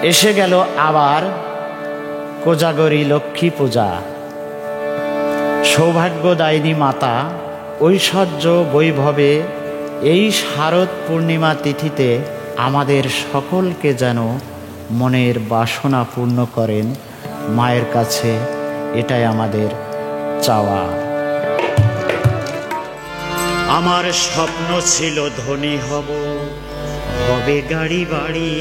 এসে গেল আবার কোজাগরী লক্ষ্মী পূজা। সৌভাগ্যদায়িনী মাতা ঐশ্বর্য বৈভবে এই শারদ পূর্ণিমা তিথিতে আমাদের সকলকে যেন মনের বাসনা পূর্ণ করেন। মায়ের কাছে এটাই আমাদের চাওয়া। আমার স্বপ্ন ছিল ধনী হব, হবে গাড়ি বাড়ি,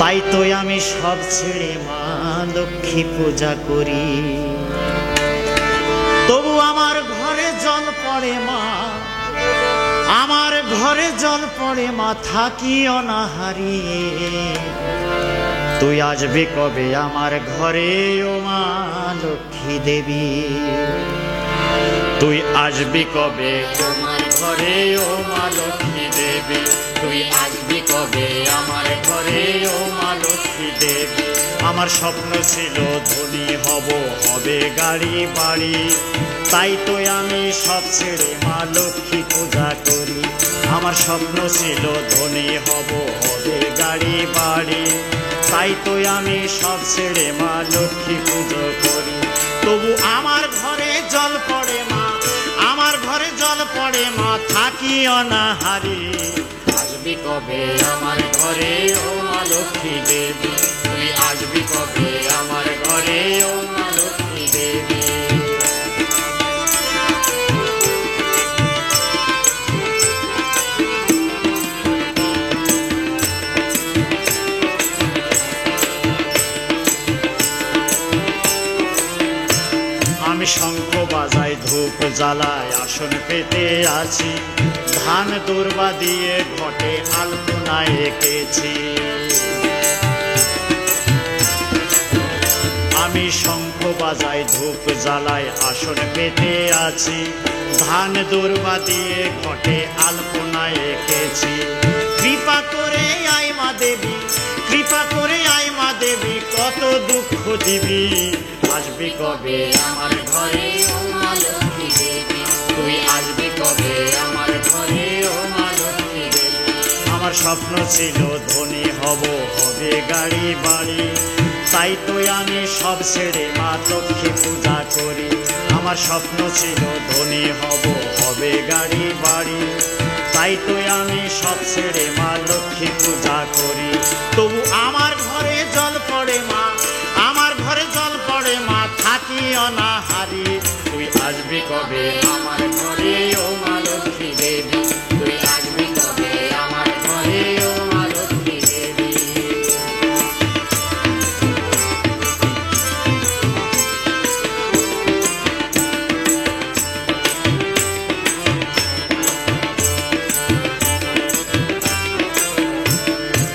তাই তো আমি সব ছেড়ে মা লক্ষ্মী পূজা করি। তবু আমার ঘরে জল পড়ে মা, আমার ঘরে জল পড়ে মা, থাকি অনাহারি। তুই আসবি কবে আমার ঘরে ও মা লক্ষ্মী দেবী? তুই আসবি কবে আমার ঘরে ও মা লক্ষ্মী দেবী? তুই আসবি কবে আমার ঘরে ও মা লক্ষ্মী দেবী? আমার স্বপ্ন ছিল ধনী হব, হবে গাড়ি বাড়ি, তাই তো আমি সব ছেড়ে মা লক্ষ্মী পূজা করি। আমার স্বপ্ন ছিল ধনী হব, হবে গাড়ি বাড়ি, তাই তো আমি সব ছেড়ে মা লক্ষ্মী পুজো করি। তবু আমার ঘরে জল পড়ে মা, আমার ঘরে জল পড়ে মা, থাকি অনাহারি। আসবি কবে আমার ঘরে ও মা লক্ষ্মী দেবী? তুই আসবি কবে আমার ঘরে ও মা লক্ষ্মী দেবী? আমি শঙ্খ বাজাই, ধূপ জ্বালাই, আসন পেতে আছি, ধান দুর্বা দিয়ে ঘটে আলপনা এঁকেছি। আমি শঙ্খ বাজাই, ধূপ জ্বালাই, আসন পেতে আছি, ধান দুর্বা দিয়ে ঘটে আলপনা এঁকেছি। কৃপা করে আয় মা দেবী, কৃপা করে আয় মা দেবী, কত দুঃখ দিবি। আসবি কবে আমার ঘরে ও মা লক্ষ্মী দেবী? তুই আসবি কবে আমার ঘরে ও মা লক্ষ্মী দেবী? আমার স্বপ্ন ছিল ধনী হব, হবে গাড়ি বাড়ি, তাই তো আমি সব ছেড়ে মা লক্ষ্মী পূজা করি। আমার স্বপ্ন ছিল ধনী হব, হবে গাড়ি বাড়ি, তাই তো আমি সব ছেড়ে মা লক্ষ্মী পূজা করি। তবু আমার ঘরে জল পড়ে মা, আমার ঘরে জল পড়ে মা, থাকি অনাহারি। তুই আসবি কবে আমার ঘরে ও মা লক্ষ্মী দেবী? তুই আসবি কবে আমার ঘরে ও মা লক্ষ্মী দেবী?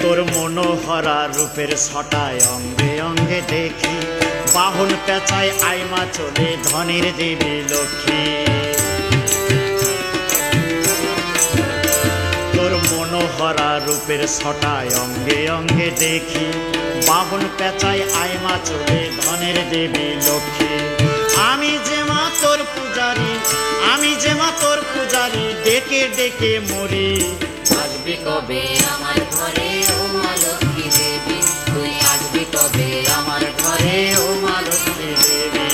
তোর মনোহরা রূপের ছটায় অঙ্গে অঙ্গে দেখি, বাহন পেঁচায় আইমা চলে ধনের দেবী লক্ষ্মী। তোর মনোহরা রূপের ছটায় অঙ্গে অঙ্গে দেখি, বাহন পেঁচায় আইমা চলে ধনের দেবী লক্ষ্মী। আমি যে মা তোর পূজারি, আমি যে মা তোর পূজারি, ডেকে ডেকে মরি। আসবি কবে আমার ঘরে ও মা লক্ষ্মী দেবী? তুই আসবি কবে আমার ঘরে ও মা লক্ষ্মী দেবী?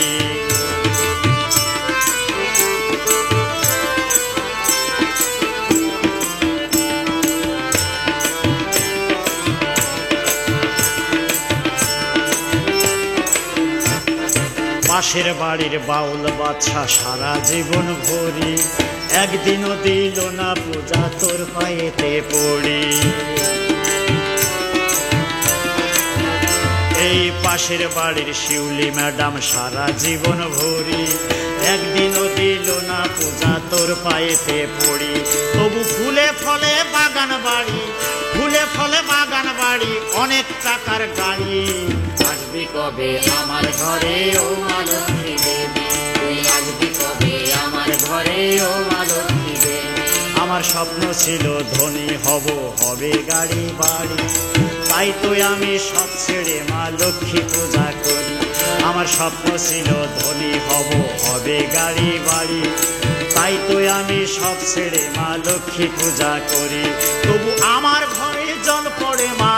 পাশের বাড়ির বাউল বাচ্চা সারা জীবন ভরি, একদিনও দিল না পূজা তোর পায়েতে পড়ি। এই পাশের বাড়ির শিউলি ম্যাডাম সারা জীবন ভরি, একদিনও দিল না পূজা তোর পায়েতে পড়ি। তবু ফুলে ফলে বাগান বাড়ি, ফুলে ফলে বাগান বাড়ি, অনেক টাকার গাড়ি। আসবি কবে আমার ঘরে ও মা লক্ষ্মী দেবী? তুই আসবি কবে আমার ঘরে ও মা লক্ষ্মী দেবী? আমার স্বপ্ন ছিল ধনী হব, হবে গাড়ি বাড়ি, তাই তো আমি সব ছেড়ে মা লক্ষ্মী পূজা করি। আমার স্বপ্ন ছিল ধনী হব, হবে গাড়ি বাড়ি, তাই তো আমি সব ছেড়ে মা লক্ষ্মী পূজা করি। তবু আমার ঘরে জল পড়ে মা,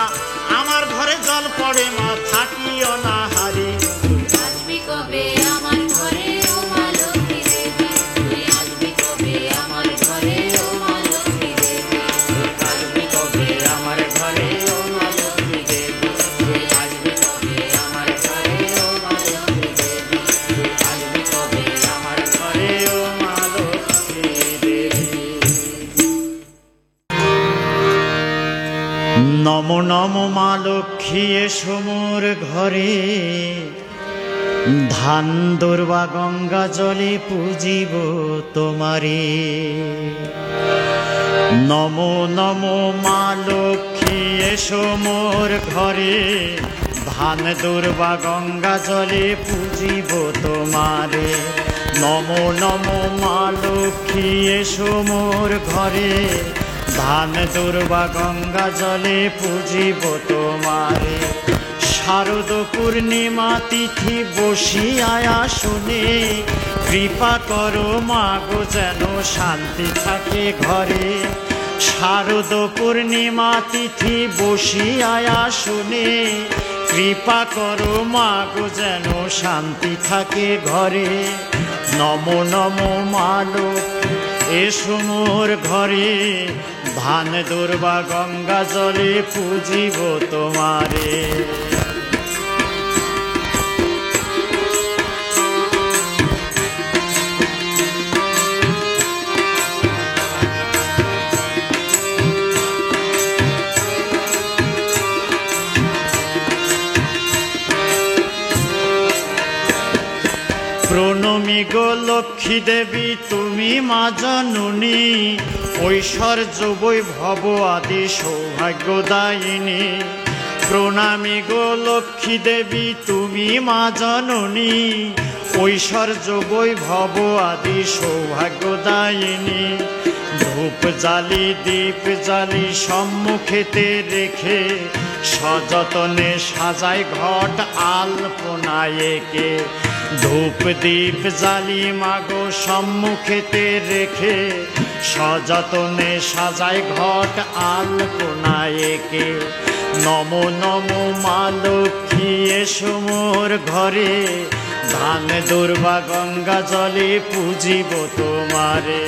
নম নম মা লক্ষ্মী এসো মোর ঘরে, ধান দূর্বা গঙ্গা জলে পূজিব তোমারে। নম নম মা লক্ষ্মী এসো মোর ঘরে, ধান দূর্বা গঙ্গা জলে পূজিব তোমারে। নম নম মা লক্ষ্মী এসো মোর ঘরে, ধান দূর্বা গঙ্গা জলে পূজিব তোমারে। শারদ পূর্ণিমা তিথি বসিয়া আসনে, কৃপা করো মাগো যেন শান্তি থাকে ঘরে। শারদ পূর্ণিমা তিথি বসিয়া আসনে, কৃপা করো মাগো যেন শান্তি থাকে ঘরে। নম নম মা লক্ষ্মী এসো মোর ঘরে, ধান দূর্বা গঙ্গা জলে পূজিব তোমারে। প্রণমী গো লক্ষ্মী দেবী তুমি মা জননী, ঐশ্বর্য বৈভব আদি সৌভাগ্যদায়িনী। প্রণামী গো লক্ষ্মী দেবী তুমি মা জননী, ঐশ্বর্য বৈভব আদি সৌভাগ্যদায়িনী। ধূপ জালি দীপ জালি সম্মুখেতে রেখে, সযতনে সাজায় ঘট আলপনায় এঁকে। ধূপ দীপ জালি মাগো সম্মুখেতে রেখে, সযতনে সাজায় ঘট আলপনায় এঁকে। নম নম মা লক্ষ্মী এসো মোর ঘরে, ধান দূর্বা গঙ্গা জলে পূজিব তোমারে।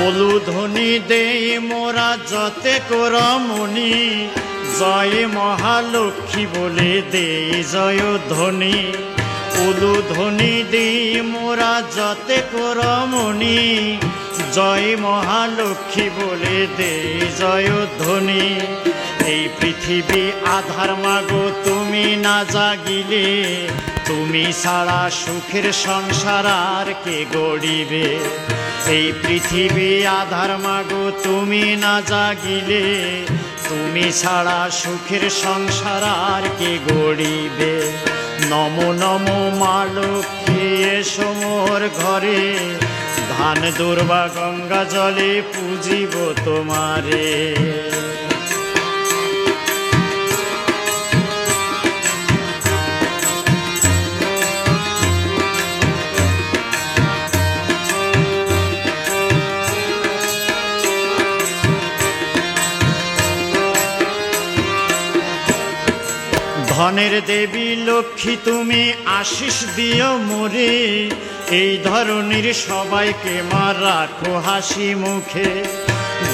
উলুধ্বনি দেই মোরা যতে করমণি, জয় মহালক্ষ্মী বলে দেই জয় ধ্বনি। উলুধ্বনি দেই মোরা যতে করমণি, জয় মহালক্ষ্মী বলে দেই জয় ধ্বনি। এই পৃথিবী আধার মাগো তুমি না জাগিলে, তুমি ছাড়া সুখের সংসার আর কে গড়িবে। এই পৃথিবী আধার মাগো তুমি না জাগিলে, তুমি ছাড়া সুখের সংসার আর কে গড়িবে। নম নম মা লক্ষ্মী এসো মোর ঘরে, ধান দূর্বা গঙ্গা জলে পূজিব তোমারে। ধনের দেবী লক্ষ্মী তুমি আশিস দিও মোরে, এই ধরনীর সবাইকে মা রাখো হাসি মুখে।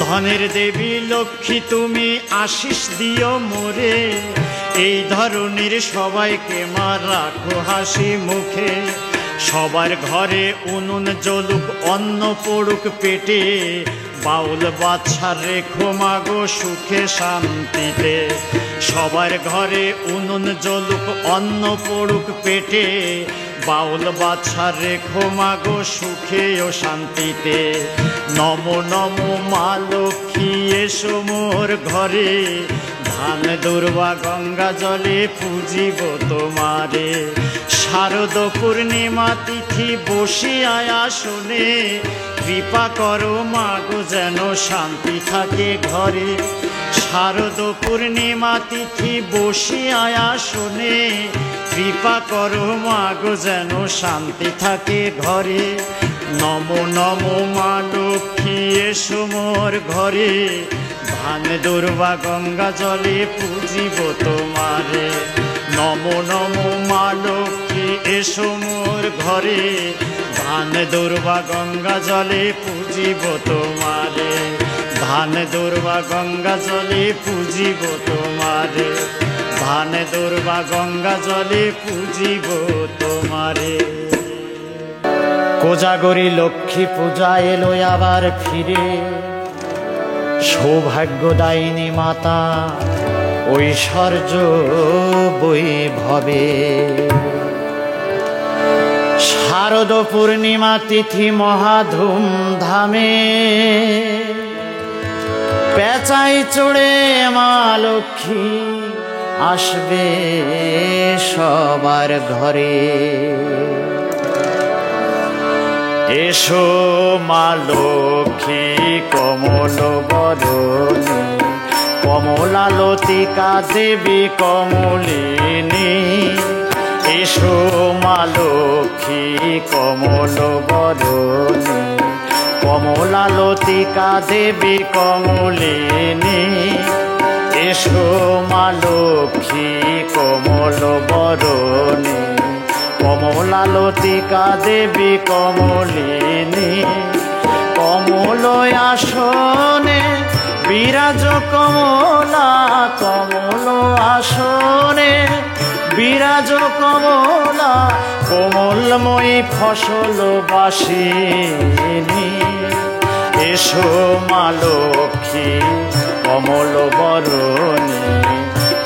ধনের দেবী লক্ষ্মী তুমি আশিস দিও মোরে, এই ধরনীর সবাইকে মা রাখো হাসি মুখে। সবার ঘরে উনুন জ্বলুক অন্ন পড়ুক পেটে, বাউল বাচ্চা রেখো মাগো সুখে শান্তিতে। সবার ঘরে উনুন জ্বলুক অন্ন পড়ুক পেটে, বাউল বাচ্চা রেখো মাগো সুখে ও শান্তিতে। নম নম মা লক্ষ্মী এসো মোর ঘরে, ধান দূর্বা গঙ্গা জলে পূজিব তোমারে। শারদ পূর্ণিমা তিথি বসিয়া আসনে, কৃপা করো মাগো যেন শান্তি থাকে ঘরে। শারদ পূর্ণিমা তিথি বসিয়া আসনে, কৃপা করো মাগো যেন শান্তি থাকে ঘরে। নম নম মা লক্ষ্মী এসো মোর ঘরে, ধান দূর্বা গঙ্গা জলে পূজিব তোমারে। নম নম মা লক্ষ্মী এসো মোর ঘরে, ধান দূর্বা গঙ্গা জলে পূজিব তোমারে। ধান দূর্বা গঙ্গা জলে পুজিব তোমারে, ধান দূর্বা গঙ্গা জলে পুজিব তোমারে। কোজাগরী লক্ষ্মী পূজা এলো আবার ফিরে, সৌভাগ্যদায়িনী মাতা ঐশ্বর্য বৈভবে। শারদ পূর্ণিমা তিথি মহা ধুমধামে, পেঁচাই চড়ে মা লক্ষ্মী আসবে সবার ঘরে। এসো মা লক্ষ্মী কমল বরণী, কমলালতিকা দেবী কমলিনী। এসো মা লক্ষ্মী কমল বরণী, কমলালতিকা দেবী কমলিনী। এসো মা লক্ষ্মী কমল বরণী, কমলালতিকা দেবী কমলিনী। কমল আসনে বিরাজ কমলা, কমল আসনে বিরাজ কমলা। কোমলময়ী ফসল বাসিনী। এসো মা লক্ষ্মী কমল বরণী,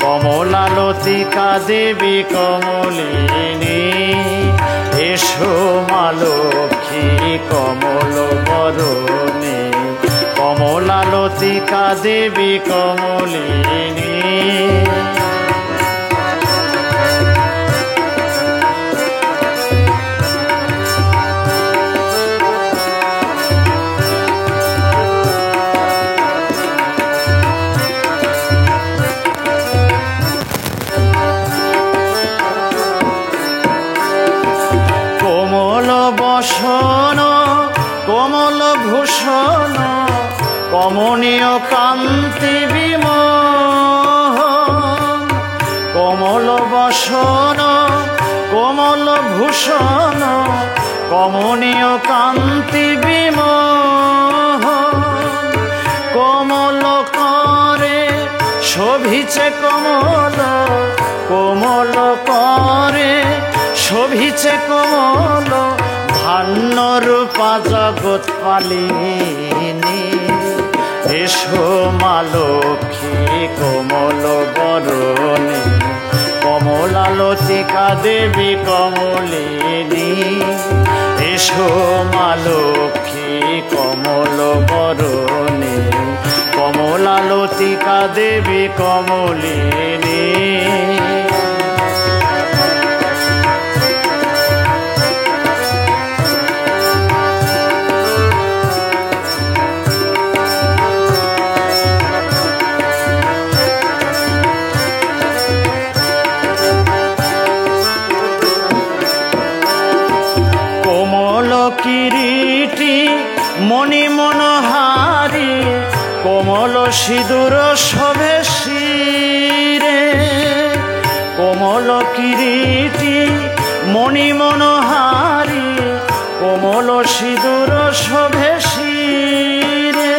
কমলালতিকা দেবী কমলিনী। এসো মা লক্ষ্মী কমল বরণী, কমলালতিকা দেবী কমলিনী। কোমল বসন কোমল ভূষণ, কমনীয় কান্তি বিমোহন। কোমল বসন কোমল ভূষণ, কমনীয় কান্তি বিমোহন। কোমল করে শোভিছে কমল, কোমল করে শোভিছে কমল। ধান্য রূপা জগৎ পালিনী। এসো মা লক্ষ্মী কমল বরণী, কমলালতিকা দেবী কমলিনী। এসো মা লক্ষ্মী কমল বরণী, কমলালতিকা দেবী কমলিনী। কোমল কিরীটি মণি মনোহারী, কোমল সিঁদুর শোভে শিরে। কোমল কিরীটি মণি মনোহারী, কোমল সিঁদুর শোভে শিরে।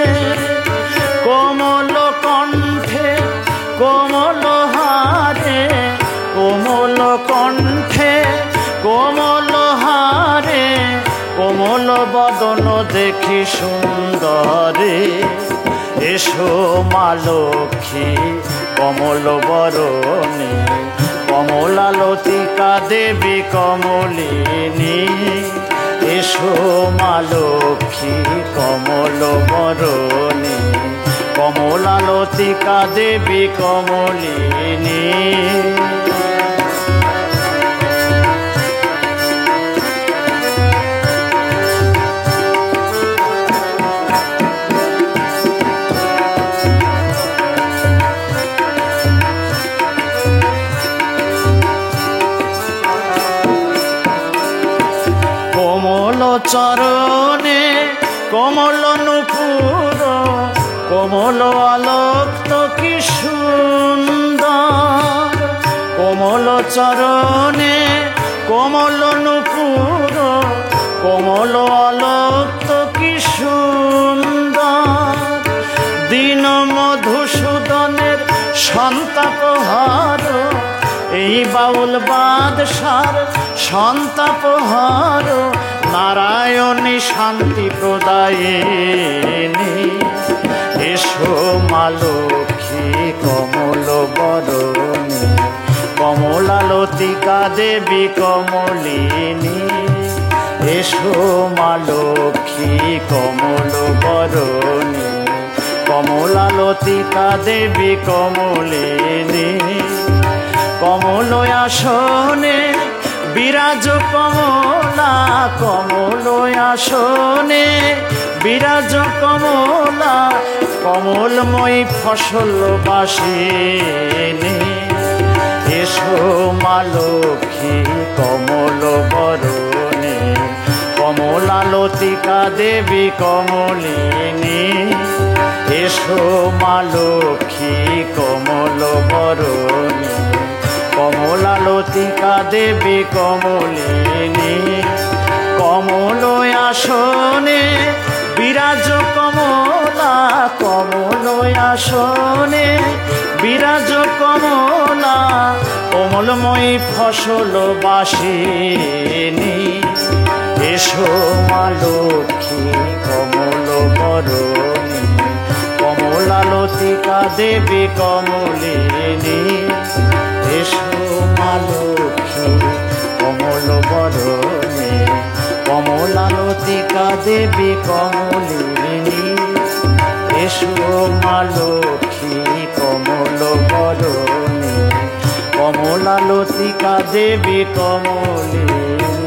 কোমল কণ্ঠে কোমল হারে, কোমল কণ্ঠে কোমল হারে। কোমল বদন দেখি সুন্দরে। এসো মা লক্ষ্মী কমল বরণী, কমলালতিকা দেবী কমলিনী। এসো মা লক্ষ্মী কমল বরণী, কমলালতিকা দেবী কমলিনী। কোমল চরণে কোমল নূপুর, কোমল আলোক্ত কি সুন্দর। কোমল চরণে কোমল নূপুর, কোমল আলোক্ত কি সুন্দর। সন্তাপ হর, এই বাউল বাদশার সন্তাপ হর, নারায়ণী শান্তি প্রদায়িনী। এসো মা লক্ষ্মী কমল বরণী, কমলালতিকা দেবী কমলিনী। এসো মা লক্ষ্মী কমল বরণী, কমলালতিকা দেবী কমলিনী। কমল আসনে বিরাজ কমলা, কমল আসনে বিরাজ কমলা, কমলময়ী ফসল বাসিনী। এসো মা লক্ষ্মী কমল বরণী, কমলালতিকা দেবী কমলিনী। এসো মা লক্ষ্মী কমল বরণী, কমলালতিকা দেবী কমলিনী। কমল আসনে বিরাজ কমলা, কমল আসনে বিরাজ কমলা, কমলময়ী ফসল বাসিনী। এসো মা লক্ষ্মী কমল বরণী, কমলালতিকা দেবী কমলিনী। এসো মা লক্ষ্মী কমল বরণী, কমলালতিকা দেবী কমলিনী। এসো মা লক্ষ্মী কমল বরণী, কমলালতিকা দেবী কমলিনী।